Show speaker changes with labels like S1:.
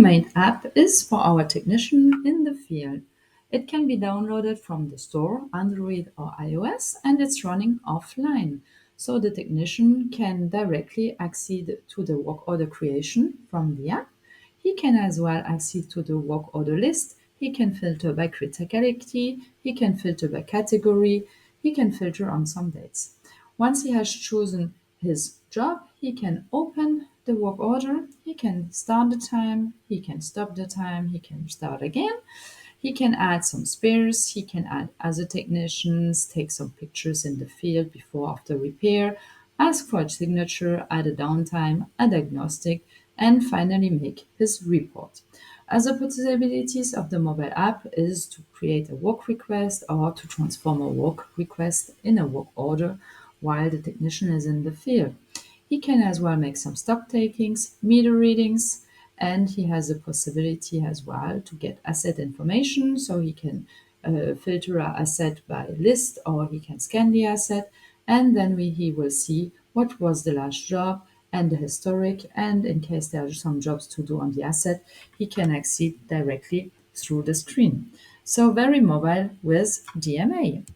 S1: Maint App is for our technician in the field. It can be downloaded from the store, Android or iOS, and it's running offline. So the technician can directly accede to the work order creation from the app. He can as well accede to the work order list. He can filter by criticality. He can filter by category. He can filter on some dates. Once he has chosen his job, he can open the work order, he can start the time, he can stop the time, he can start again, he can add some spares, he can add other technicians, take some pictures in the field before after repair, ask for a signature, add a downtime, a diagnostic, and finally make his report. Other possibilities of the mobile app is to create a work request or to transform a work request in a work order while the technician is in the field. He can as well make some stock takings, meter readings, and he has the possibility as well to get asset information. So he can filter an asset by list or he can scan the asset and then he will see what was the last job and the historic, and in case there are some jobs to do on the asset, he can accede directly through the screen. So very mobile with DMA.